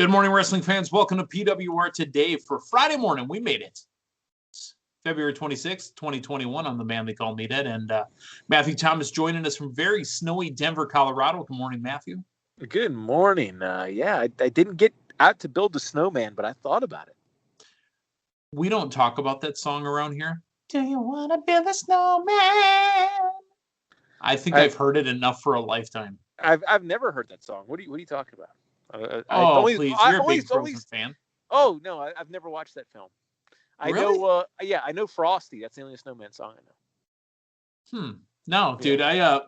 Good morning, wrestling fans. Welcome to PWR today for Friday morning. We made it. It's February 26th, 2021. I'm the man they call Meathead, and Matthew Thomas joining us from very snowy Denver, Colorado. Good morning, Matthew. Good morning. I didn't get out to build a snowman, but I thought about it. We don't talk about that song around here. Do you want to build a snowman? I think I've heard it enough for a lifetime. I've never heard that song. What are you talking about? Please, you're a big Frozen fan. Oh no, I've never watched that film. Really? I know Frosty. That's the only snowman song I know. No, dude.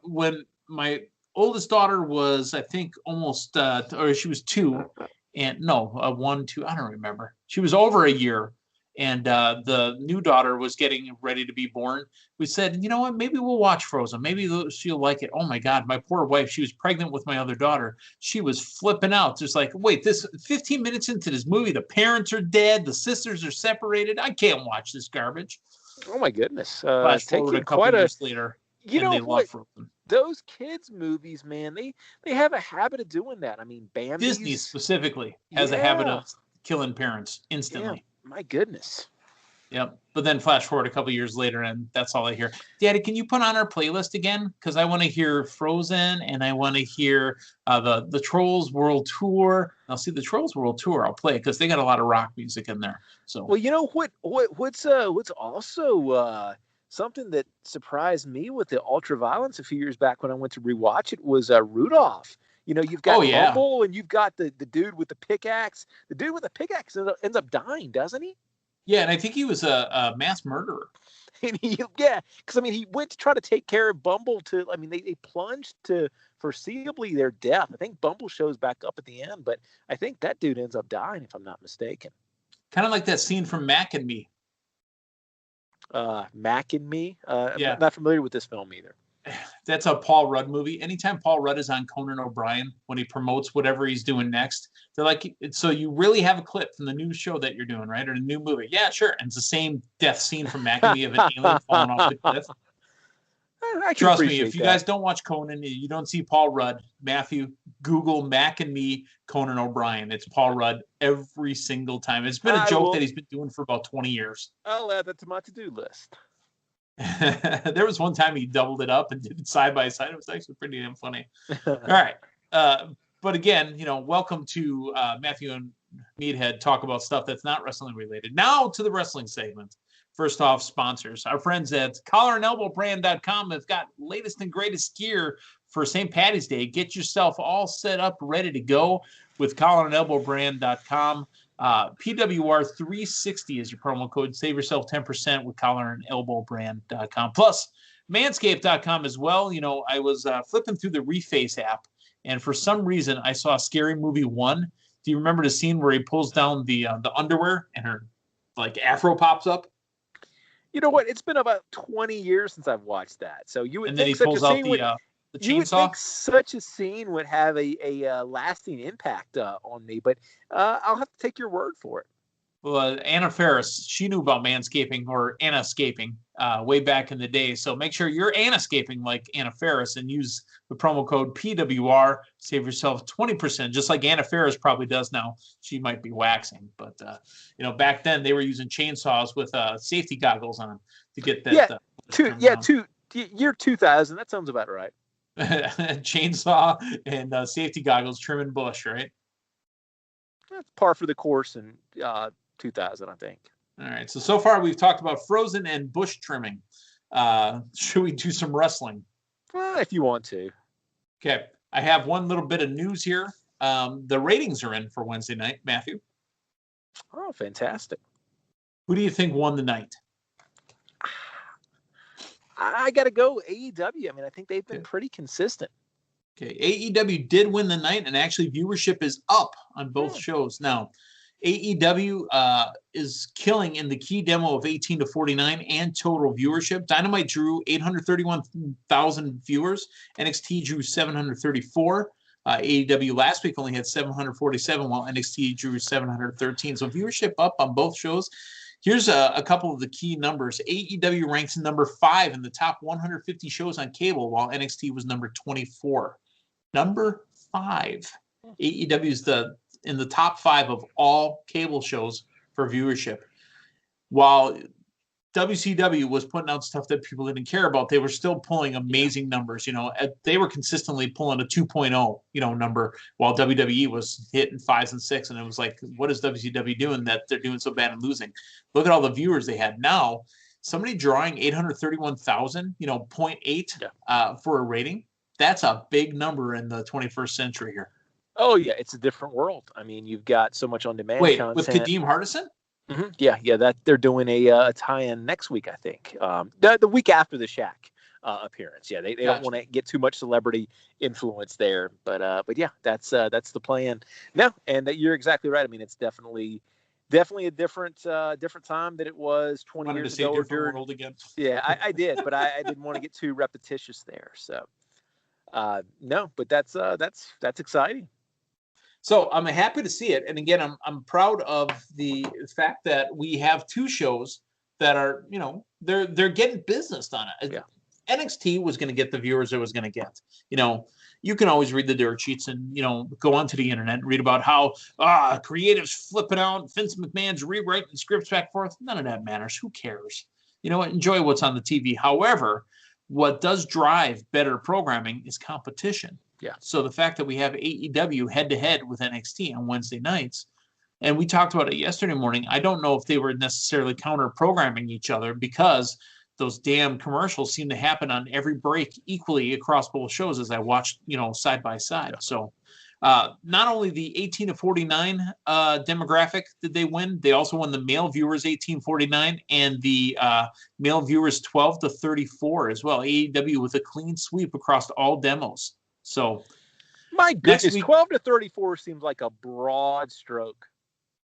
When my oldest daughter was, I think, almost, or she was 2, and 1, 2. I don't remember. She was over a year, and the new daughter was getting ready to be born. We said, you know what? Maybe we'll watch Frozen. Maybe she'll like it. Oh my God, my poor wife. She was pregnant with my other daughter. She was flipping out. Just like, wait, this 15 minutes into this movie, the parents are dead, the sisters are separated. I can't watch this garbage. Oh my goodness! Flash forward a couple years later, you know they what? love Frozen. Those kids' movies, man, they have a habit of doing that. I mean, Bambi's, Disney specifically has a habit of killing parents instantly. Yeah, my goodness. Yep. But then flash forward a couple years later, and that's all I hear. Daddy, can you put on our playlist again? Because I want to hear Frozen, and I want to hear the Trolls World Tour. I'll see the Trolls World Tour. I'll play it because they got a lot of rock music in there. So, well, you know what's also something that surprised me with the Ultraviolence a few years back when I went to rewatch it was Rudolph. You know, you've got Bumble, and you've got the dude with the pickaxe. The dude with the pickaxe ends up dying, doesn't he? Yeah, and I think he was a mass murderer. And because I mean, he went to try to take care of Bumble. They plunged to foreseeably their death. I think Bumble shows back up at the end, but I think that dude ends up dying, if I'm not mistaken. Kind of like that scene from Mac and Me. Mac and Me? Yeah. I'm not familiar with this film either. That's a Paul Rudd movie. Anytime Paul Rudd is on Conan O'Brien, when he promotes whatever he's doing next, they're like, so you really have a clip from the new show that you're doing, right? Or the new movie. Yeah, sure. And it's the same death scene from Mac and Me of an alien falling off the cliff. Trust me, if you guys don't watch Conan, you don't see Paul Rudd. Matthew, Google Mac and Me, Conan O'Brien. It's Paul Rudd every single time. It's been a joke that he's been doing for about 20 years. I'll add that to my to-do list. There was one time he doubled it up and did it side by side. It was actually pretty damn funny. All right. But again, welcome to Matthew and Meathead talk about stuff that's not wrestling related. Now to the wrestling segment. First off, sponsors. Our friends at collarandelbowbrand.com have got latest and greatest gear for St. Patty's Day. Get yourself all set up, ready to go with collarandelbowbrand.com. PWR 360 is your promo code. Save yourself 10% with collarandelbowbrand.com. Plus, manscaped.com as well. I was flipping through the Reface app, and for some reason, I saw Scary Movie 1. Do you remember the scene where he pulls down the underwear and her afro pops up? You know what? It's been about 20 years since I've watched that. So you would and then think he pulls out the chainsaw. You would think such a scene would have a lasting impact on me, but I'll have to take your word for it. Well, Anna Faris, she knew about manscaping or Anna-scaping way back in the day. So make sure you're Anna-scaping like Anna Faris and use the promo code PWR. Save yourself 20%, just like Anna Faris probably does now. She might be waxing. But, back then they were using chainsaws with safety goggles on to get that. Year 2000. That sounds about right. Chainsaw and safety goggles trimming bush, right? That's par for the course in 2000, I think. All right. So far we've talked about Frozen and bush trimming. Should we do some wrestling? Well, if you want to. Okay. I have one little bit of news here. The ratings are in for Wednesday night, Matthew. Oh, fantastic. Who do you think won the night? I got to go AEW. I mean, I think they've been pretty consistent. Okay, AEW did win the night, and actually viewership is up on both shows. Now, AEW is killing in the key demo of 18 to 49 and total viewership. Dynamite drew 831,000 viewers. NXT drew 734. AEW last week only had 747, while NXT drew 713. So viewership up on both shows. Here's a couple of the key numbers. AEW ranks number 5 in the top 150 shows on cable, while NXT was number 24. Number 5. AEW is the in the top 5 of all cable shows for viewership. While WCW was putting out stuff that people didn't care about, they were still pulling amazing numbers. They were consistently pulling a 2.0, number, while WWE was hitting 5s and 6. And it was like, what is WCW doing that they're doing so bad and losing? Look at all the viewers they had. Now, somebody drawing 831,000, 0.8 for a rating. That's a big number in the 21st century here. Oh, yeah. It's a different world. I mean, you've got so much on-demand content. With Kadeem Hardison? Mm-hmm. Yeah. That they're doing a tie-in next week, I think. The week after the Shaq appearance. Yeah, they don't want to get too much celebrity influence there, but yeah, that's the plan. No, and you're exactly right. I mean, it's definitely a different time than it was 20 years ago. Different world again. Yeah, I did, but I didn't want to get too repetitious there. So no, but that's exciting. So I'm happy to see it, and again, I'm proud of the fact that we have 2 shows that are, they're getting business done. Yeah. NXT was going to get the viewers it was going to get. You can always read the dirt sheets and go onto the internet and read about how creatives flipping out, Vince McMahon's rewriting scripts back and forth. None of that matters. Who cares? Enjoy what's on the TV. However, what does drive better programming is competition. Yeah. So the fact that we have AEW head-to-head with NXT on Wednesday nights, and we talked about it yesterday morning, I don't know if they were necessarily counter-programming each other, because those damn commercials seem to happen on every break equally across both shows as I watched, side by side. Yeah. So not only the 18 to 49 demographic did they win, they also won the male viewers 18-49 and the male viewers 12 to 34 as well. AEW with a clean sweep across all demos. So, my goodness, 12 to 34 seems like a broad stroke.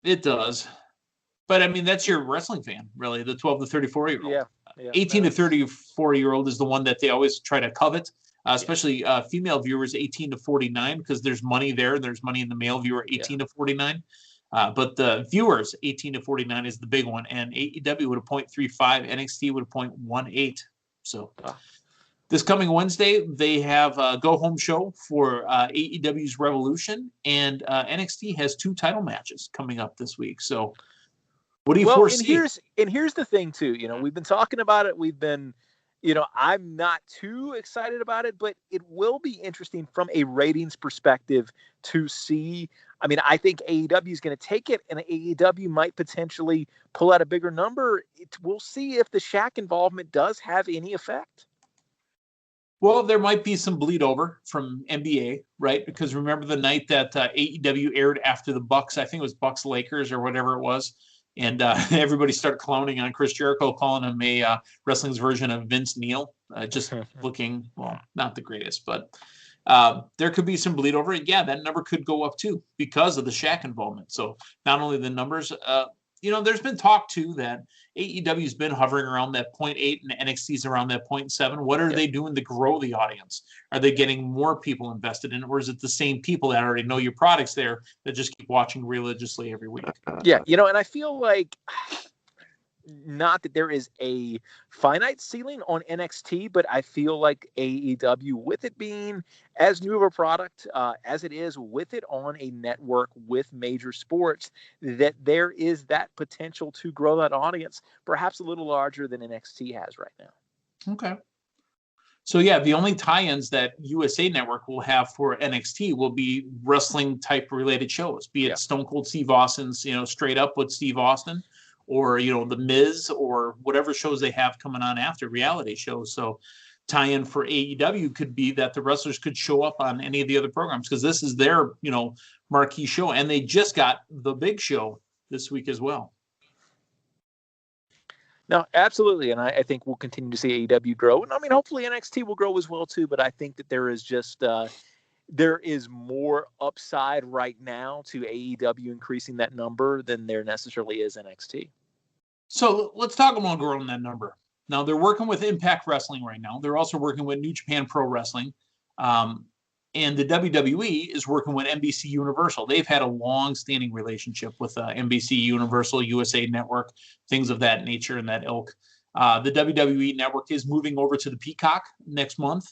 It does. But, I mean, that's your wrestling fan, really, the 12 to 34-year-old. Yeah. 18 to 34-year-old is the one that they always try to covet, especially female viewers 18 to 49, because there's money there. There's money in the male viewer 18 to 49. But the viewers 18 to 49 is the big one. And AEW with a 0.35, NXT with a 0.18. So... This coming Wednesday, they have a go-home show for AEW's Revolution, and NXT has 2 title matches coming up this week. So, what do you foresee? And here's the thing, too. We've been talking about it. We've been, I'm not too excited about it, but it will be interesting from a ratings perspective to see. I mean, I think AEW is going to take it, and AEW might potentially pull out a bigger number. We'll see if the Shaq involvement does have any effect. Well, there might be some bleed over from NBA, right? Because remember the night that AEW aired after the Bucks, I think it was Bucks Lakers or whatever it was, and everybody started clowning on Chris Jericho, calling him a wrestling's version of Vince Neil, just looking, well, not the greatest, but there could be some bleed over. And yeah, that number could go up too because of the Shaq involvement. So not only the numbers, there's been talk too that AEW's been hovering around that 0.8 and NXT's around that 0.7. What are they doing to grow the audience? Are they getting more people invested in it, or is it the same people that already know your products there that just keep watching religiously every week? Yeah, and I feel like not that there is a finite ceiling on NXT, but I feel like AEW, with it being as new of a product as it is, with it on a network with major sports, that there is that potential to grow that audience perhaps a little larger than NXT has right now. Okay. So yeah, the only tie-ins that USA Network will have for NXT will be wrestling type related shows, be it Stone Cold Steve Austin's, straight up with Steve Austin, or, The Miz, or whatever shows they have coming on after, reality shows. So tie-in for AEW could be that the wrestlers could show up on any of the other programs, because this is their, marquee show. And they just got the big show this week as well. No, absolutely. And I think we'll continue to see AEW grow. And I mean, hopefully NXT will grow as well, too. But I think that there is just... there is more upside right now to AEW increasing that number than there necessarily is NXT. So let's talk about growing that number. Now, they're working with Impact Wrestling right now. They're also working with New Japan Pro Wrestling. And the WWE is working with NBC Universal. They've had a long-standing relationship with NBC Universal, USA Network, things of that nature and that ilk. The WWE Network is moving over to the Peacock next month.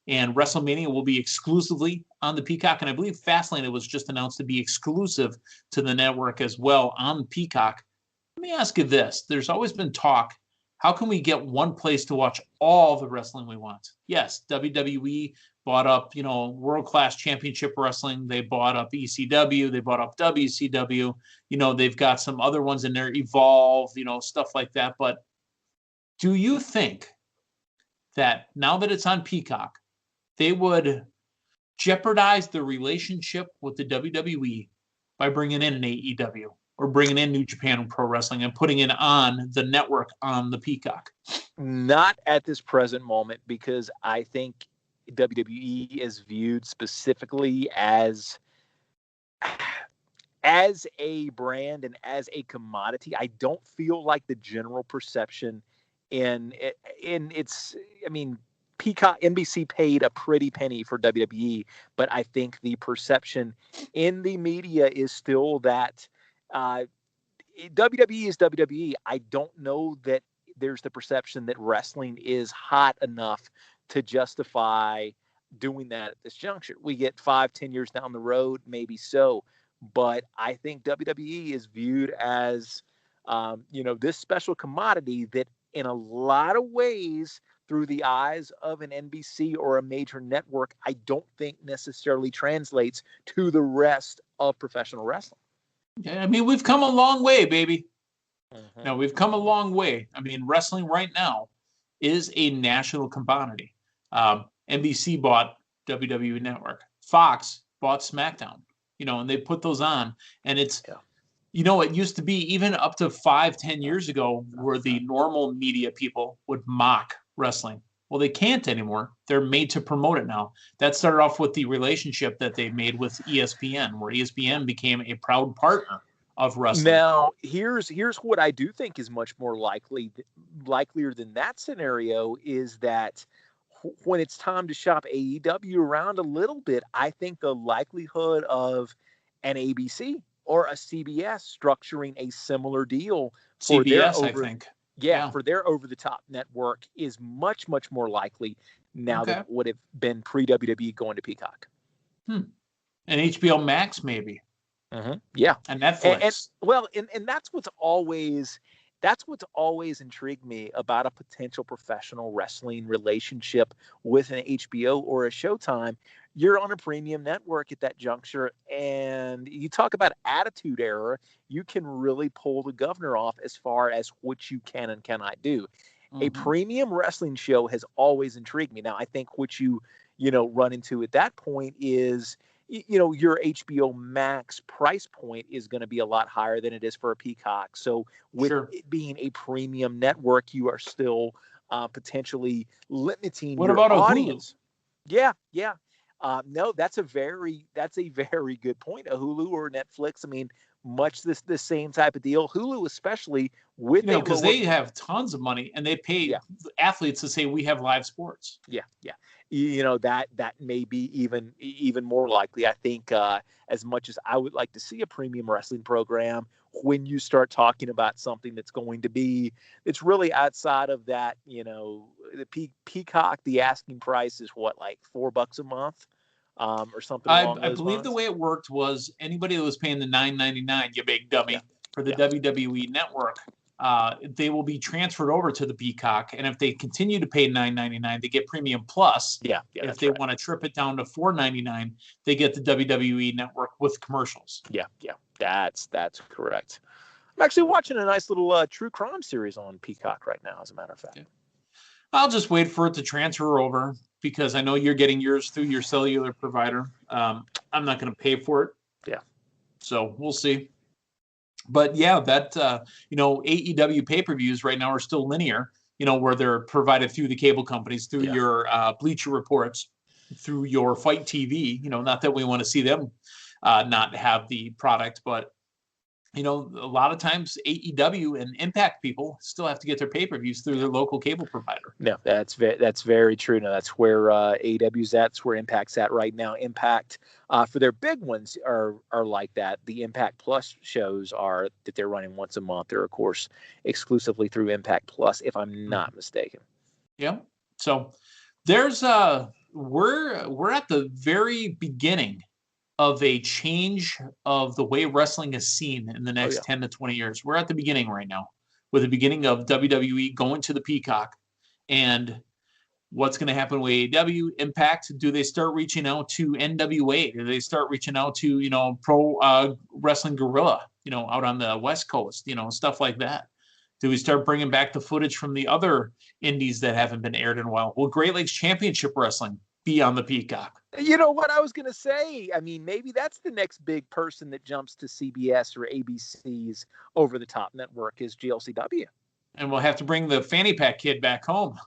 and WrestleMania will be exclusively on the Peacock. And I believe Fastlane, it was just announced to be exclusive to the network as well on Peacock. Let me ask you this. There's always been talk. How can we get one place to watch all the wrestling we want? Yes, WWE bought up, World Class Championship Wrestling. They bought up ECW. They bought up WCW. They've got some other ones in there, Evolve, stuff like that. But do you think that now that it's on Peacock, they would jeopardize the relationship with the WWE by bringing in an AEW or bringing in New Japan Pro Wrestling and putting it on the network on the Peacock? Not at this present moment, because I think WWE is viewed specifically as a brand and as a commodity. I don't feel like the general perception Peacock, NBC paid a pretty penny for WWE, but I think the perception in the media is still that WWE is WWE. I don't know that there's the perception that wrestling is hot enough to justify doing that at this juncture. We get 5-10 years down the road, maybe so, but I think WWE is viewed as this special commodity that in a lot of ways, through the eyes of an NBC or a major network, I don't think necessarily translates to the rest of professional wrestling. Yeah, we've come a long way, baby. Mm-hmm. Now, we've come a long way. Wrestling right now is a national commodity. NBC bought WWE Network. Fox bought Smackdown, and they put those on. And it's, it used to be even up to 5-10 years ago where the normal media people would mock wrestling. Well, they can't anymore. They're made to promote it now. That started off with the relationship that they made with ESPN, where ESPN became a proud partner of wrestling. Now, here's what I do think is much more likelier than that scenario is that when it's time to shop AEW around a little bit, I think the likelihood of an ABC or a CBS structuring a similar deal for CBS, I think. Yeah, for their over-the-top network is much, much more likely now than it would have been pre-WWE going to Peacock. And HBO Max, maybe. Mm-hmm. Yeah. And Netflix. And that's what's always intrigued me about a potential professional wrestling relationship with an HBO or a Showtime. You're on a premium network at that juncture, and you talk about attitude error. You can really pull the governor off as far as what you can and cannot do. Mm-hmm. A premium wrestling show has always intrigued me. Now, I think what you run into at that point is, your HBO Max price point is going to be a lot higher than it is for a Peacock. So with it being a premium network, you are still potentially limiting your audience. Yeah. No, that's a very good point. A Hulu or Netflix, much the same type of deal. Hulu, especially with because they have tons of money and they pay athletes to say we have live sports. Yeah. That may be even more likely. I think as much as I would like to see a premium wrestling program, when you start talking about something that's going to be, it's really outside of that. The Peacock, the asking price is what, like $4 a month. Or something. I believe lines. The way it worked was anybody that was paying the $9.99, you big dummy, for the WWE Network, they will be transferred over to the Peacock, and if they continue to pay $9.99, they get Premium Plus. If they want to trip it down to $4.99, they get the WWE Network with commercials. Yeah, that's correct. I'm actually watching a nice little true crime series on Peacock right now, as a matter of fact. Yeah. I'll just wait for it to transfer over, because I know you're getting yours through your cellular provider. I'm not going to pay for it. Yeah. So we'll see. But yeah, that, AEW pay-per-views right now are still linear, where they're provided through the cable companies, through your Bleacher Reports, through your Fight TV, not that we want to see them not have the product, but a lot of times AEW and Impact people still have to get their pay-per-views through their local cable provider. No, that's very true. No, that's where AEW's at. That's where Impact's at right now. Impact, for their big ones, are like that. The Impact Plus shows are that they're running once a month. They're, of course, exclusively through Impact Plus, if I'm not mistaken. Yeah. So there's we're at the very beginning of a change of the way wrestling is seen in the next 10 to 20 years. We're at the beginning right now, with the beginning of WWE going to the Peacock, and what's going to happen with AEW, Impact. Do they start reaching out to NWA? Do they start reaching out to, Pro Wrestling Guerrilla, out on the West Coast, stuff like that? Do we start bringing back the footage from the other indies that haven't been aired in a while? Will Great Lakes Championship Wrestling be on the Peacock? You know what I was going to say? I mean, maybe that's the next big person that jumps to CBS or ABC's over-the-top network is GLCW. And we'll have to bring the fanny pack kid back home.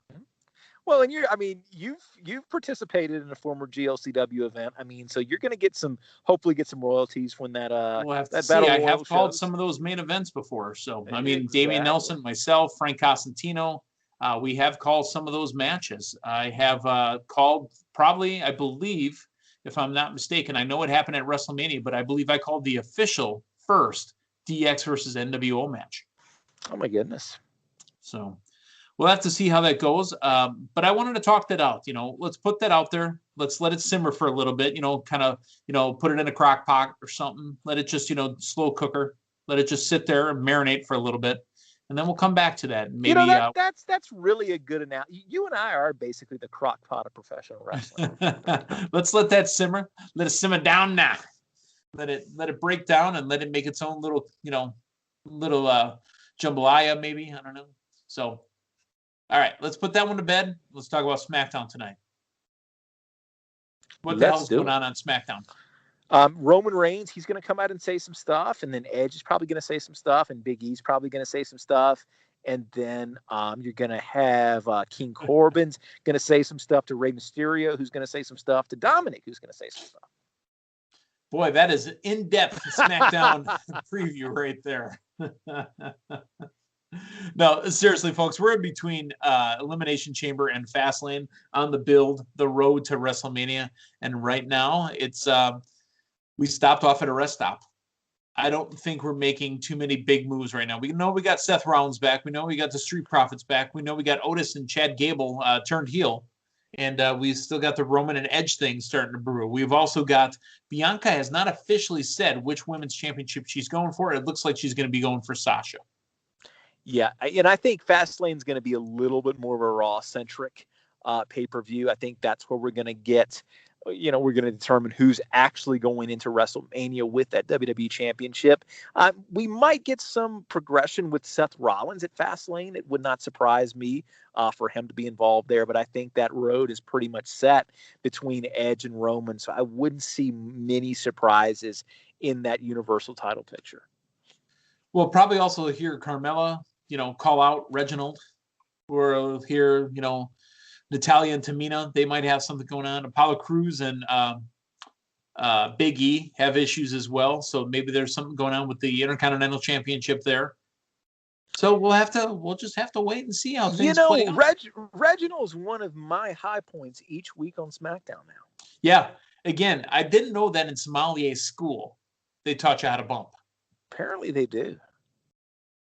Well, and you've participated in a former GLCW event. I mean, so you're going to hopefully get some royalties when that we'll have to see. I have called some of those main events before. So, I mean, exactly. Damian Nelson, myself, Frank Cosentino, we have called some of those matches. I have called probably, I believe, if I'm not mistaken, I know it happened at WrestleMania, but I believe I called the official first DX versus NWO match. Oh, my goodness. So we'll have to see how that goes. But I wanted to talk that out. Let's put that out there. Let's let it simmer for a little bit, kind of, put it in a crock pot or something. Let it just, slow cooker. Let it just sit there and marinate for a little bit. And then we'll come back to that. Maybe that's really a good analogy. You and I are basically the crock pot of professional wrestling. Let's let that simmer. Let it simmer down now. Let it break down and let it make its own little, jambalaya maybe. I don't know. So, all right, let's put that one to bed. Let's talk about SmackDown tonight. What the hell is going on SmackDown? Roman Reigns, he's going to come out and say some stuff, and then Edge is probably going to say some stuff, and Big E's probably going to say some stuff, and then you're going to have King Corbin's going to say some stuff to Rey Mysterio, who's going to say some stuff to Dominic, who's going to say some stuff. Boy, that is an in-depth SmackDown preview right there. No, seriously, folks, we're in between Elimination Chamber and Fastlane on the road to WrestleMania. And right now, it's we stopped off at a rest stop. I don't think we're making too many big moves right now. We know we got Seth Rollins back. We know we got the Street Profits back. We know we got Otis and Chad Gable turned heel. And we still got the Roman and Edge thing starting to brew. We've also got Bianca has not officially said which women's championship she's going for. It looks like she's going to be going for Sasha. Yeah, and I think Fastlane's going to be a little bit more of a Raw-centric pay-per-view. I think that's where we're going to get, we're going to determine who's actually going into WrestleMania with that WWE Championship. We might get some progression with Seth Rollins at Fastlane. It would not surprise me for him to be involved there, but I think that road is pretty much set between Edge and Roman, so I wouldn't see many surprises in that Universal title picture. We'll probably also hear Carmella, call out Reginald, or hear, Natalya and Tamina. They might have something going on. Apollo Crews and Big E have issues as well. So maybe there's something going on with the Intercontinental Championship there. So we'll just have to wait and see how things play out. Reginald's one of my high points each week on SmackDown now. Yeah. Again, I didn't know that in Sommelier school they taught you how to bump. Apparently they do.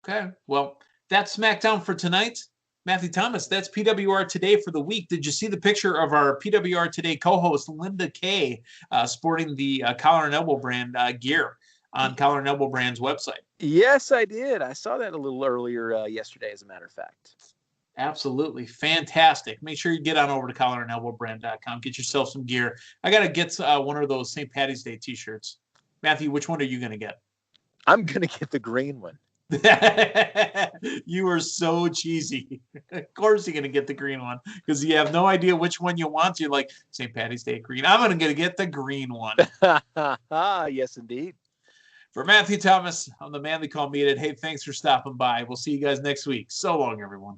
Okay. Well, that's SmackDown for tonight. Matthew Thomas, that's PWR Today for the week. Did you see the picture of our PWR Today co-host, Linda Kay, sporting the Collar and Elbow brand gear on Collar and Elbow brand's website? Yes, I did. I saw that a little earlier yesterday, as a matter of fact. Absolutely. Fantastic. Make sure you get on over to collarandelbowbrand.com. Get yourself some gear. I got to get one of those St. Patty's Day t-shirts. Matthew, which one are you going to get? I'm going to get the green one. You are so cheesy. Of course you're going to get the green one because you have no idea which one you want. You're like, St. Patty's Day green. I'm going to get the green one. Yes, indeed. For Matthew Thomas, I'm the man they call Meathead. Hey, thanks for stopping by. We'll see you guys next week. So long, everyone.